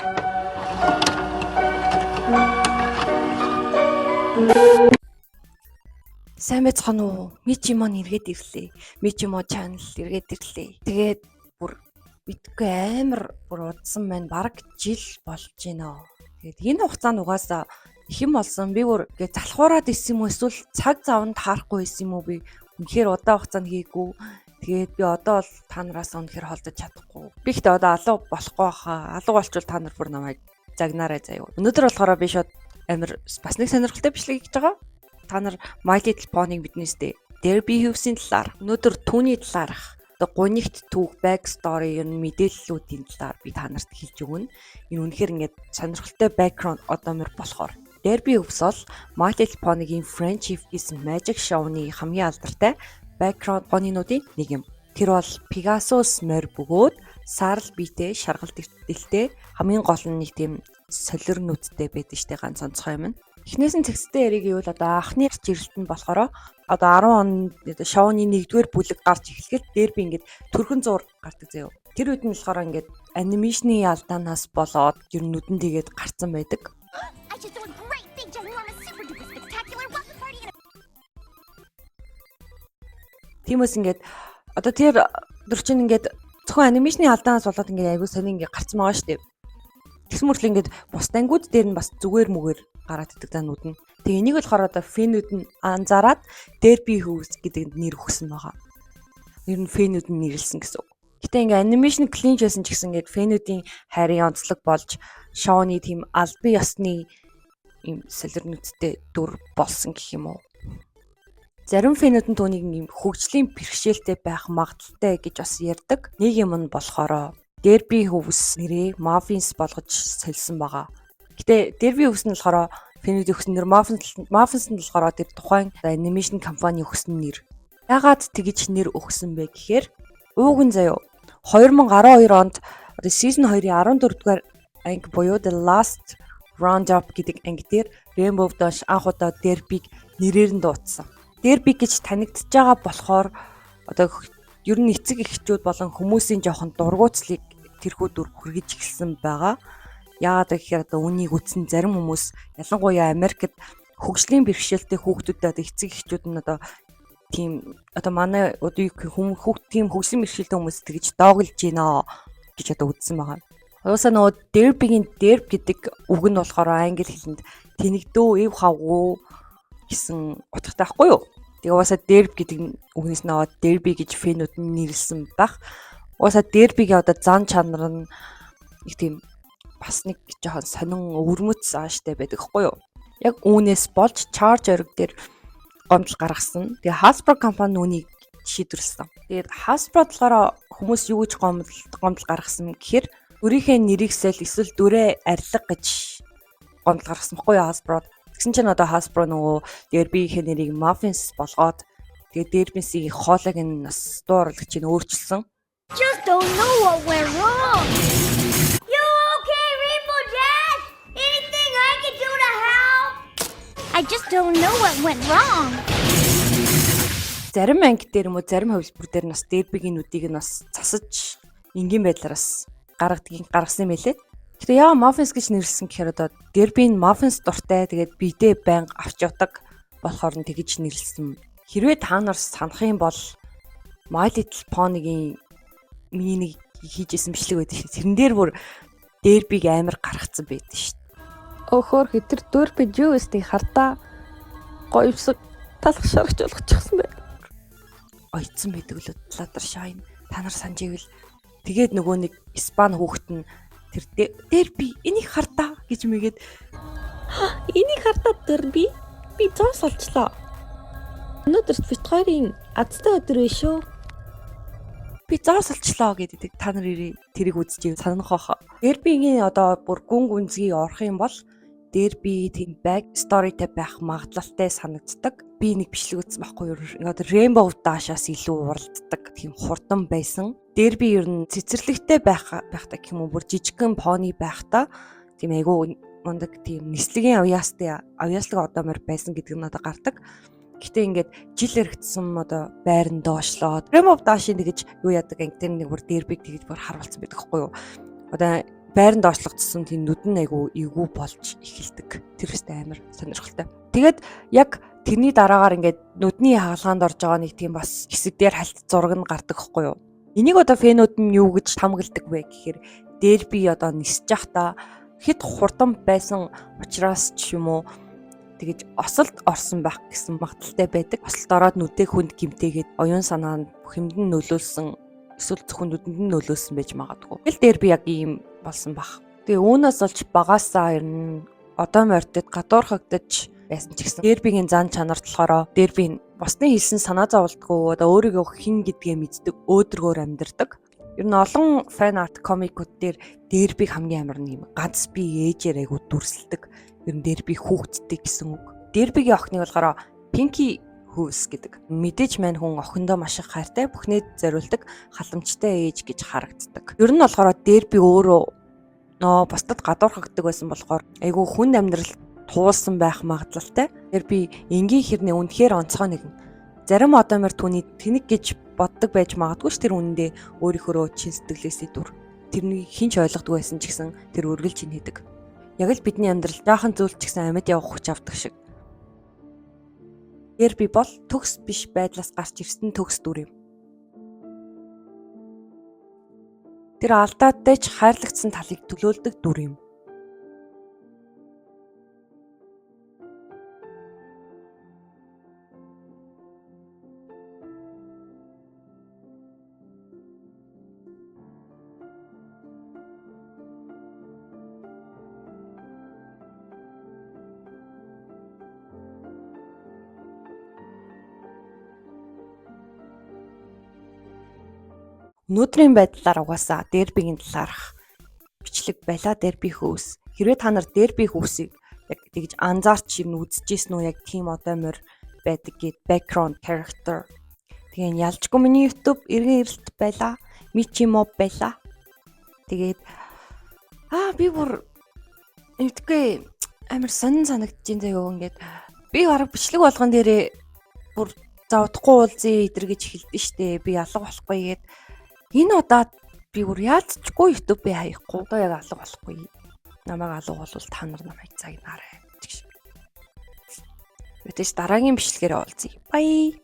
Сайн байцгаана уу? Мичимон эргээд ирлээ. Мичимо channel эргээд ирлээ. Тэгээд бүр битгүй амар бүр удсан маань бараг жил болж байна. Тэгээд энэ хугацаанд угаасаа их юм болсон. Би бүр ингээд залхуураад исэн юм уу эсвэл цаг завнд таарахгүй исэн юм уу би үнэхээр удаан хугацаанд хийгүү. Тэгээд би одоо бол та нараас үнэхээр холдож чадахгүй. Би ихтэй одоо алга болохгүй хаа. Алга болчвол та нар бүр намайг загнаарай заяа. Өнөөдөр болохоор би шууд амар бас нэг сонирхолтой бичлэг хийж байгаа. Та нар My Little Pony-г биднээсээ Derby Hughes-ийн талаар өнөөдөр түүний талаарх одоо гунигт түүх backstory юм мэдээллүүдийн талаар би та нарт хэлж өгнө. Энэ үнэхээр ингээд сонирхолтой background одоомор болохоор Derby Hughes бол My Little Pony-гийн Friendship is Magic show-ны хамгийн алдартай background понинуудын нэг юм. Тэр бол Pegasus морь бөгөөд саарл биетэй шаргалт эртэлтэй хамгийн гол нь нэг тийм солир нүдтэй байдаг штэ ганц онцгой юм. Эхнээс нь тексттэй яриг гэвэл одоо анхны жирэлт нь болохоор одоо 10 он шоуны 1-р бүлэг гарч эхлэхэд дээр би ингээд төрхөн зур гардаг заяа. Тэр үед нь болохоор ингээд анимашны алдаанаас болоод ер нь нүдэн тэгээд гарцсан байдаг. Тиймээс ингээд одоо тэр чинь ингээд зөвхөн анимашны алдаанаас болоод ингээд айгуу сони ингээд гарцсан байгаа шүү дээ. Тэгс мөрл ингээд бус дангууд дээр нь бас зүгээр мүгээр гараад идэг данууд нь. Тэгээ энийг болохоор одоо фэнүүд нь анзаараад Derby Hughes гэдэг нэр өгсөн байгаа. Ер нь фэнүүд нь нэрлсэн гэсэн. Гэтэ ингээ анимашн клинч байсан ч гэсэн ингээд фэнүүдийн хайрын онцлог болж шоуны тийм албан ёсны юм солир нүдтэй дүр болсон гэх юм уу. Зарим фэнүүд нь түүнийг юм хөгжлийн бэрхшээлтэй байх магадaltaй гэж бас ярьдаг. Нэг юм нь болохоор Derby Hughes нэрээ Muffins болгож солисон байгаа. Гэтэ Derby Hughes нь болохоор фэнүүд өгсөн нэр Muffins нь болохоор тэр тухайн анимашн компани өгсөн нэр. Яагаад тэгж нэр өгсөн бэ гэхээр ууган заяо 2012 онд season 2-ийн 14-р анги буюу The Last Roundup гэдэг анги дээр Rainbow Dash анх удаа Derby-г нэрээр нь дуудсан. Derby гэж танигдж байгаа болохоор одоо ер нь эцэг эхчүүд болон хүмүүсийн жоохон дургуутслыг тэрхүү дүр хүргэж эхэлсэн байгаа. Яагаад гэхээр одоо үнийг үтсэн зарим хүмүүс ялангуяа Америкт хөгжлийн бэрхшээлтэй хүүхдүүдэд одоо эцэг эхчүүд нь одоо тийм одоо манай одоо хүүхд тийм хөгжлийн бэрхшээлтэй хүмүүс тэгж доогилж гинэ гэж одоо үзсэн байгаа. Уусаа нөгөө Derby-гийн derb гэдэг үг нь болохоор англи хэлэнд тэнэгдөө эв хавгүй гэсэн утгатай байхгүй юу? Тэгээ уусаа derb гэдэг үгнээс нь аваад Derby гэж фэнүүд нь нэрлсэн байх. Уусаа Derby-гийн одоо зан чанар нь их тийм бас нэг жоохон сонин өвөрмөц ааштай байдаг хгүй юу? Яг үүнээс болж Charge ориг дээр гомдол гаргасан. Тэгээ Hasbro компани үүнийг шийдвэрлсэн. Тэгээд Hasbro болохоор хүмүүс юу гэж гомдол гаргасан гэхээр дүрийнхээ нэрийг эсвэл дүрээ арилга гэж гомдол гаргасан байхгүй юу Hasbro. Тэгсэн чинь одоо Hasbro нөгөө Derby-ийн нэрийг Muffins болгоод тэгээд Derby-ийн хоолойг нь бас дууралагч нь өөрчилсөн. Just don't know what went wrong. You okay, Rainbow Dash? Anything I can do to help? I just don't know what went wrong. Зарим анги дээр юм уу зарим хувилбар дээр нас Derby-ийн нүдийг нь бас засаж энгийн байдлаар бас гаргасан юм байлээ. Гэтэ яа Muffins гэж нэрлсэн гэхээр одоо Derby нь Muffins дуртай тэгээд бидээ байнга авч явдаг болохоор нь тэгж нэрлсэн. Хэрвээ та нар санах юм бол My Little Pony-гийн миний нэг хийжсэн бичлэг байдаг шүү. Тэрэн дээр бүр Derby-г амар гаргацсан байдаг шүү. Өөхөр хэтэр Derby юу өстэй хардаа гоёвсог талах шаргч болгочихсон байна. Ойцсон байдаг л Ладар Shine та нар санаж ивэл тэгээд нөгөө нэг Испани хүүхэд нь тэр Derby энийг хардаа гэж мэгээд энийг хардаа Derby би зоос олчлоо. Өнөөдөр бит хоёрын азтай өдөр вэ шүү. Би зоос олчлоо гэдэг та нар тэрийг үзэж санах байх. Derby-гийн одоо бүр гүн гүнзгий орох юм бол Derby тийм back storyтэй байх магадлалтай санагддаг. Би нэг бичлэг үзсэн байхгүй юу? Одоо Rainbow Dash-аас илүү уралддаг тийм хурдан байсан. Derby ер нь цэцэрлэгтэй байхтай гэх юм уу бүр жижигхэн pony байхта тийм айгүй мундаг тийм нислэгийн авьяаслаг одоомор байсан гэдэг нь одоо гардаг. Гэтэ ингээд жил эргэцсэн одоо байран доошлоод Rainbow Dash-ийн тэгж юу яадаг анги тэр нэг бүр Derby-г тэгж бүр харуулсан байдаг хгүй юу? Одоо байранд очлогдсон тийм нүдэн айгу эвгүй болж эхэлдэг. Тэр ихтэй амар сонирхолтой. Тэгээд яг тэрний дараагаар ингээд нүдний хаалгаанд орж байгаа нэг тийм бас хэсэг дээр хальт зураг нь гардаг хгүй юу. Энийг одоо фэнүүд нь юу гэж хамгаалдаг вэ гэхээр дээр би одоо нисэж явахдаа хэд хурдан байсан учраас ч юм уу тэгэж осолд орсон байх гэсэн магадaltaй байдаг. Осолд ороод нүдээ хүнд гимтээгээд оюун санаанд бүх юмд нь нөлөөлсөн эсвэл зөвхөн нүдэнд нь нөлөөлсөн байж магадгүй. Тэгэл дээр би яг ийм болсон баг. Тэгээ үүнээс олж багаасаа ер нь одоо морьтод гадуурхагдаж байсан ч гэсэн дербигийн зан чанарт болохоор дерби бусдын хэлсэн санаа зовлтгүй одоо өөрийгөө хин гэдгээ мэддэг өөдрөгөөр амьдардаг. Ер нь олон фан арт комикууд дээр дербиг хамгийн амар нэг ганц би ээжээр айгуу дүрсэлдэг. Ер нь дерби хүүхдтэй гэсэн үг. Дербигийн охиныг болохоор Pinky Hooves гэдэг. Мэдээж мань хүн охиндоо маш их хайртай, бүхнээд зориулдаг халамжтай ээж гэж харагддаг. Ер нь болохоор дерби өөрөө бусдад гадуурхагддаг байсан болохоор айгүй хүн амьдрал туулсан байх магадлалтай. Дерби энгийн хэрнээ үнэхээр онцгой нэгэн. Зарим одоо мөр түүний тэнэг гэж боддог байж магадгүй ш тэр үнэндээ өөрийнхөө чин сэтгэлээс идэвэр. Тэрнийг хинч ойлгодог байсан ч гэсэн тэр үргэлж ин хийдэг. Яг л бидний амьдрал жаахан зүйл ч гэсэн амьд явах хүч авдаг шиг. Дерби бол төгс биш байдлаас гарч ирсэн төгс дүр юм. Тэр алдаатай ч хайрлагдсан талыг төлөөлдөг дүр юм. Өнөөдрийн байдлаар угаасаа дербигийн талаарх бичлэг байла Derby Hooves. Хэрвээ та нар Derby Hooves-ийг яг тэгж анзаарч юм үзчихсэн үү яг тийм одоо мөр байдаг гэд background character. Тэгээ ялжгүй миний YouTube эргэн ирэлт байла. Michimob байла. Тэгээд би бүр эвдгүй амар сонин санагдаж энэ заяа ингээд би бараг бичлэг болгон дээрээ бүр завдахгүй уулзъя идэр гэж хэлдэж штэ. Би алга болохгүй гээд энэ удаад би бүр яалтчгүй YouTube би хаяхгүй. Одоо яг алга болохгүй. Намайг алга болвол та нар намайг загнаарай. Гэвч дараагийн бичлэгээр уулзъя. Bye.